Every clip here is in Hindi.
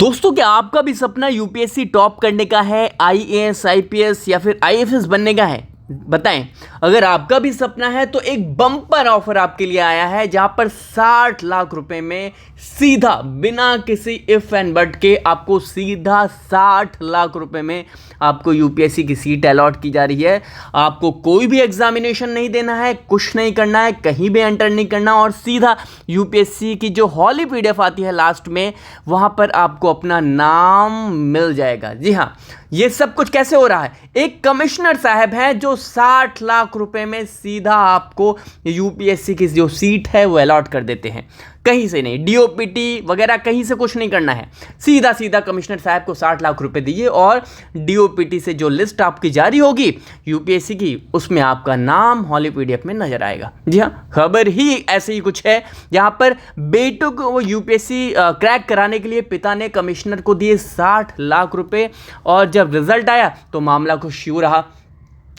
दोस्तों, क्या आपका भी सपना यूपीएससी टॉप करने का है, आईएएस, आईपीएस या फिर आईएफएस बनने का है? बताएं। अगर आपका भी सपना है तो एक बम्पर ऑफर आपके लिए आया है, जहां पर 60 लाख रुपए में सीधा बिना किसी इफ एंड बट के आपको सीधा 60 लाख रुपए में आपको यूपीएससी की सीट अलॉट की जा रही है। आपको कोई भी एग्जामिनेशन नहीं देना है, कुछ नहीं करना है, कहीं भी एंटर नहीं करना, और सीधा यूपीएससी की जो हॉली पीडीएफ आती है लास्ट में, वहां पर आपको अपना नाम मिल जाएगा। जी हाँ, ये सब कुछ कैसे हो रहा है? एक कमिश्नर साहब हैं जो 60 लाख रुपए में सीधा आपको यूपीएससी की जो सीट है वो अलॉट कर देते हैं। कहीं से नहीं, डीओपीटी वगैरह कहीं से कुछ नहीं करना है। सीधा सीधा कमिश्नर साहब को 60 लाख रुपए दीजिए और डीओपीटी से जो लिस्ट आपकी जारी होगी यूपीएससी की, उसमें आपका नाम हॉली पीडीएफ में नजर आएगा। जी हाँ, खबर ही ऐसे ही कुछ है, जहां पर बेटों को वो यूपीएससी क्रैक कराने के लिए पिता ने कमिश्नर को दिए 60 लाख रुपए, और जब रिजल्ट आया तो मामला कुछ यूं रहा।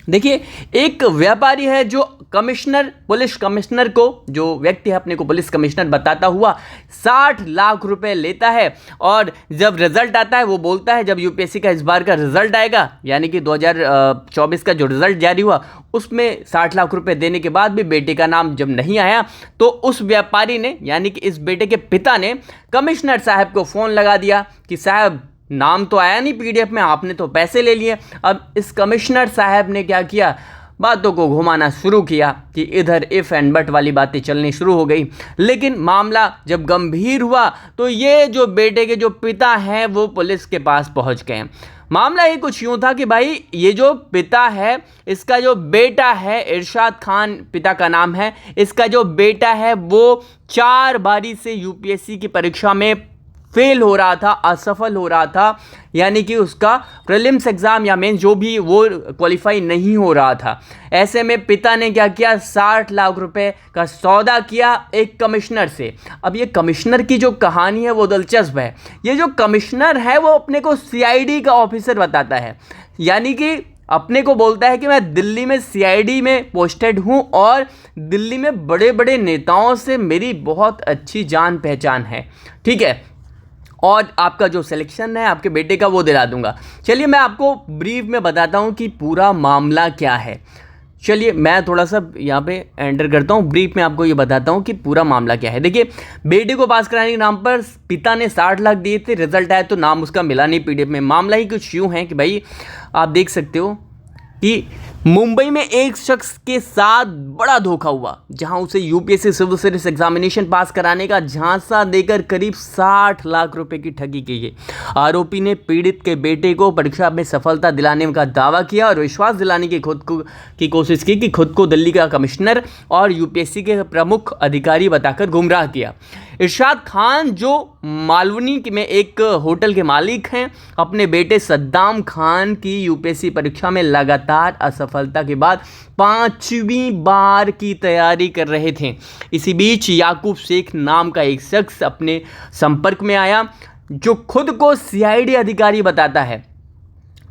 देखिए, एक व्यापारी है जो कमिश्नर, पुलिस कमिश्नर को, जो व्यक्ति है अपने को पुलिस कमिश्नर बताता हुआ 60 लाख रुपए लेता है, और जब रिजल्ट आता है वो बोलता है, जब यूपीएससी का इस बार का रिजल्ट आएगा, यानी कि 2024 का जो रिजल्ट जारी हुआ, उसमें 60 लाख रुपए देने के बाद भी बेटे का नाम जब नहीं आया, तो उस व्यापारी ने, यानी कि इस बेटे के पिता ने कमिश्नर साहब को फ़ोन लगा दिया कि साहब, नाम तो आया नहीं पीडीएफ में, आपने तो पैसे ले लिए। अब इस कमिश्नर साहब ने क्या किया, बातों को घुमाना शुरू किया कि इधर इफ एंड बट वाली बातें चलनी शुरू हो गई। लेकिन मामला जब गंभीर हुआ तो ये जो बेटे के जो पिता हैं वो पुलिस के पास पहुंच गए। मामला ये कुछ यूं था कि भाई, ये जो पिता है, इसका जो बेटा है, इरशाद खान पिता का नाम है, इसका जो बेटा है वो 4 बारी से यूपीएससी की परीक्षा में फेल हो रहा था, असफल हो रहा था, यानी कि उसका प्रीलिम्स एग्ज़ाम या मेंस जो भी वो क्वालिफाई नहीं हो रहा था। ऐसे में पिता ने क्या किया, 60 लाख रुपए का सौदा किया एक कमिश्नर से। अब ये कमिश्नर की जो कहानी है वो दिलचस्प है। ये जो कमिश्नर है वो अपने को सीआईडी का ऑफिसर बताता है, यानी कि अपने को बोलता है कि मैं दिल्ली में सीआईडी में पोस्टेड हूँ और दिल्ली में बड़े बड़े नेताओं से मेरी बहुत अच्छी जान पहचान है, ठीक है, और आपका जो सिलेक्शन है आपके बेटे का वो दिला दूंगा। चलिए, मैं आपको ब्रीफ में बताता हूँ कि पूरा मामला क्या है। चलिए, मैं थोड़ा सा यहाँ पे एंटर करता हूँ, ब्रीफ में आपको ये बताता हूँ कि पूरा मामला क्या है। देखिए, बेटे को पास कराने के नाम पर पिता ने 60 लाख दिए थे, रिजल्ट आया तो नाम उसका मिला नहीं पीडीएफ में। मामला ही कुछ यूँ है कि भाई, आप देख सकते हो कि मुंबई में एक शख्स के साथ बड़ा धोखा हुआ, जहां उसे UPSC civil service examination pass कराने का झांसा देकर करीब 60 लाख रुपए की ठगी की गई। आरोपी ने पीड़ित के बेटे को परीक्षा में सफलता दिलाने का दावा किया और विश्वास दिलाने की कोशिश की कि खुद को दिल्ली का कमिश्नर और यूपीएससी के प्रमुख अधिकारी बताकर गुमराह किया। इरशाद खान, जो मालवनी में एक होटल के मालिक हैं, अपने बेटे सद्दाम खान की यूपीएससी परीक्षा में लगातार असफलता के बाद 5वीं बार की तैयारी कर रहे थे। इसी बीच याकूब शेख नाम का एक शख्स अपने संपर्क में आया, जो खुद को सीआईडी अधिकारी बताता है।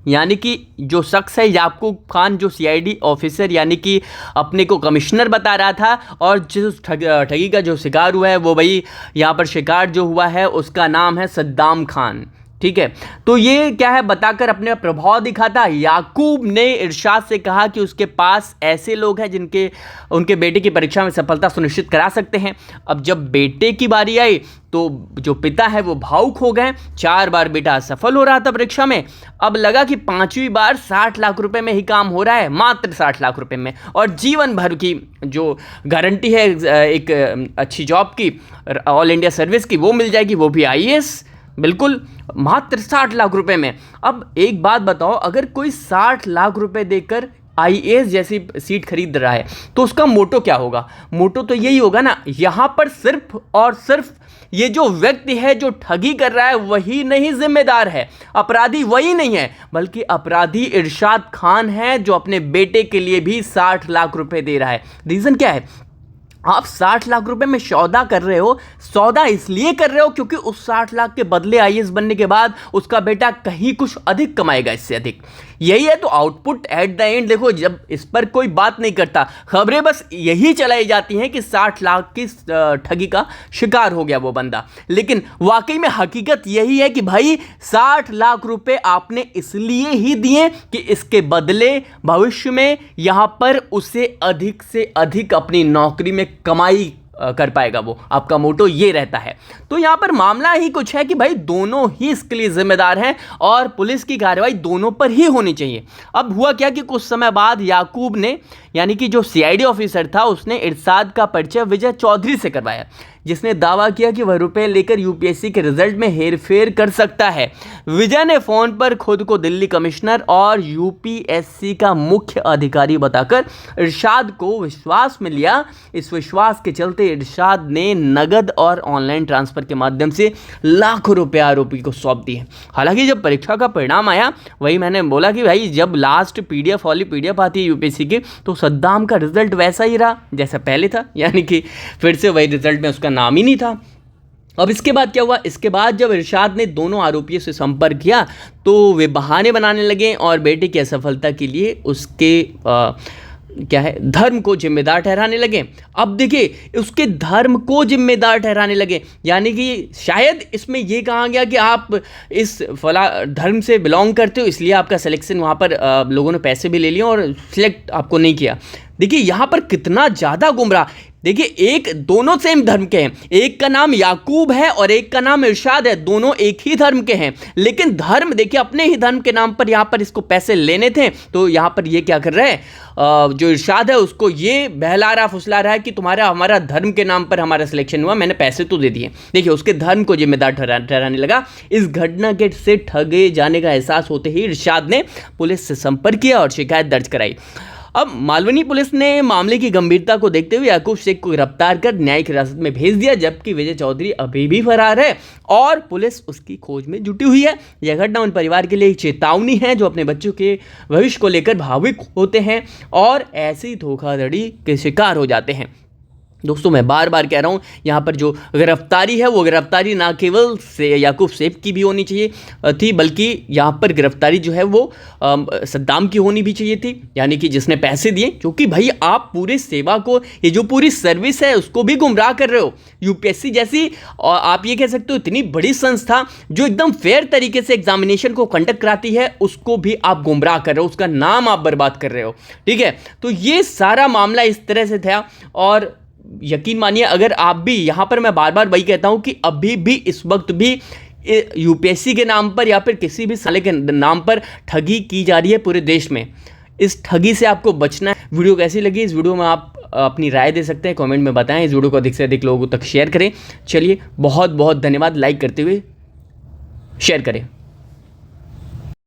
यानी कि जो शख्स है याकूब खान, जो सीआईडी ऑफिसर यानी कि अपने को कमिश्नर बता रहा था, और जिस ठगी का जो शिकार हुआ है वो भाई, यहाँ पर शिकार जो हुआ है उसका नाम है सद्दाम खान, ठीक है। तो ये क्या है, बताकर अपने प्रभाव दिखाता। याकूब ने इरशाद से कहा कि उसके पास ऐसे लोग हैं जिनके उनके बेटे की परीक्षा में सफलता सुनिश्चित करा सकते हैं। अब जब बेटे की बारी आई तो जो पिता है वो भावुक हो गए। 4 बार बेटा असफल हो रहा था परीक्षा में, अब लगा कि 5वीं बार 60 लाख रुपए में ही काम हो रहा है, मात्र 60 लाख रुपए में, और जीवन भर की जो गारंटी है एक अच्छी जॉब की, ऑल इंडिया सर्विस की, वो मिल जाएगी, वो भी आईएएस, बिल्कुल मात्र 60 लाख रुपए में। अब एक बात बताओ, अगर कोई 60 लाख रुपए देकर आईएएस जैसी सीट खरीद रहा है तो उसका मोटो क्या होगा? मोटो तो यही होगा ना, यहां पर सिर्फ और सिर्फ ये जो व्यक्ति है जो ठगी कर रहा है वही नहीं जिम्मेदार है, अपराधी वही नहीं है, बल्कि अपराधी इरशाद खान है, जो अपने बेटे के लिए भी 60 लाख रुपए दे रहा है। रीजन क्या है? आप 60 लाख रुपए में सौदा कर रहे हो। सौदा इसलिए कर रहे हो क्योंकि उस 60 लाख के बदले आईएएस बनने के बाद उसका बेटा कहीं कुछ अधिक कमाएगा, इससे अधिक। यही है। तो आउटपुट एट द एंड देखो, जब इस पर कोई बात नहीं करता, खबरें बस यही चलाई जाती हैं कि 60 लाख की ठगी का शिकार हो गया वो बंदा। लेकिन वाकई में हकीकत यही है कि भाई 60 लाख रुपए आपने इसलिए ही दिए कि इसके बदले भविष्य में यहां पर उसे अधिक से अधिक अपनी नौकरी में कमाई कर पाएगा वो। आपका मोटो ये रहता है। तो यहां पर मामला ही कुछ है कि भाई दोनों ही इसके लिए जिम्मेदार हैं और पुलिस की कार्रवाई दोनों पर ही होनी चाहिए। अब हुआ क्या कि कुछ समय बाद याकूब ने, यानी कि जो सीआईडी ऑफिसर था, उसने इरशाद का परिचय विजय चौधरी से करवाया, जिसने दावा किया कि वह रुपए लेकर यूपीएससी के रिजल्ट में हेरफेर कर सकता है। विजय ने फोन पर खुद को दिल्ली कमिश्नर और यूपीएससी का मुख्य अधिकारी बताकर इरशाद को विश्वास में लिया। इस विश्वास के चलते इरशाद ने नगद और ऑनलाइन ट्रांसफर के माध्यम से लाखों रुपए आरोपी को सौंप दिए। हालांकि जब परीक्षा का परिणाम आया, वही मैंने बोला कि भाई जब लास्ट पीडीएफ वाली पीडीएफ आती है यूपीएससी की, तो सद्दाम का रिजल्ट वैसा ही रहा जैसा पहले था, यानी कि फिर से वही रिजल्ट में उसका नाम ही नहीं था। अब इसके बाद क्या हुआ? इसके बाद जब इरशाद ने दोनों आरोपियों से संपर्क किया तो वे बहाने बनाने लगे और बेटे की असफलता के लिए उसके क्या है, धर्म को जिम्मेदार ठहराने लगे। अब देखिए, उसके धर्म को जिम्मेदार ठहराने लगे, यानी कि शायद इसमें यह कहा गया कि आप इस फला धर्म से बिलोंग करते हो, इसलिए आपका सिलेक्शन वहाँ पर लोगों ने पैसे भी ले लिए और सिलेक्ट आपको नहीं किया। देखिए यहाँ पर कितना ज़्यादा गुमराह। देखिए, एक दोनों सेम धर्म के हैं, एक का नाम याकूब है और एक का नाम इरशाद है, दोनों एक ही धर्म के हैं, लेकिन धर्म देखिए अपने ही धर्म के नाम पर यहाँ पर इसको पैसे लेने थे। तो यहाँ पर ये क्या कर रहा है, जो इरशाद है उसको ये बहला रहा फुसला रहा है कि तुम्हारा हमारा धर्म के नाम पर हमारा सिलेक्शन हुआ, मैंने पैसे तो दे दिए। देखिए, उसके धर्म को जिम्मेदार ठहराने लगा। इस घटना के से ठगे जाने का एहसास होते ही इरशाद ने पुलिस से संपर्क किया और शिकायत दर्ज कराई। अब मालवनी पुलिस ने मामले की गंभीरता को देखते हुए याकूब शेख को गिरफ्तार कर न्यायिक हिरासत में भेज दिया, जबकि विजय चौधरी अभी भी फरार है और पुलिस उसकी खोज में जुटी हुई है। यह घटना उन परिवार के लिए एक चेतावनी है जो अपने बच्चों के भविष्य को लेकर भावुक होते हैं और ऐसी धोखाधड़ी के शिकार हो जाते हैं। दोस्तों, मैं बार बार कह रहा हूँ, यहाँ पर जो गिरफ्तारी है वो गिरफ्तारी ना केवल से याकूब शेख की भी होनी चाहिए थी, बल्कि यहाँ पर गिरफ्तारी जो है वो सद्दाम की होनी भी चाहिए थी, यानी कि जिसने पैसे दिए। क्योंकि भाई आप पूरे सेवा को, ये जो पूरी सर्विस है उसको भी गुमराह कर रहे हो। यूपीएससी जैसी, और आप ये कह सकते हो इतनी बड़ी संस्था जो एकदम फेयर तरीके से एग्जामिनेशन को कंडक्ट कराती है, उसको भी आप गुमराह कर रहे हो, उसका नाम आप बर्बाद कर रहे हो। ठीक है, तो ये सारा मामला इस तरह से था। और यकीन मानिए, अगर आप भी, यहाँ पर मैं बार बार वही कहता हूँ कि अभी भी इस वक्त भी यूपीएससी के नाम पर या फिर किसी भी साले के नाम पर ठगी की जा रही है पूरे देश में। इस ठगी से आपको बचना है। वीडियो कैसी लगी? इस वीडियो में आप अपनी राय दे सकते हैं, कमेंट में बताएं। इस वीडियो को अधिक से अधिक लोगों तक शेयर करें। चलिए, बहुत बहुत धन्यवाद। लाइक करते हुए शेयर करें।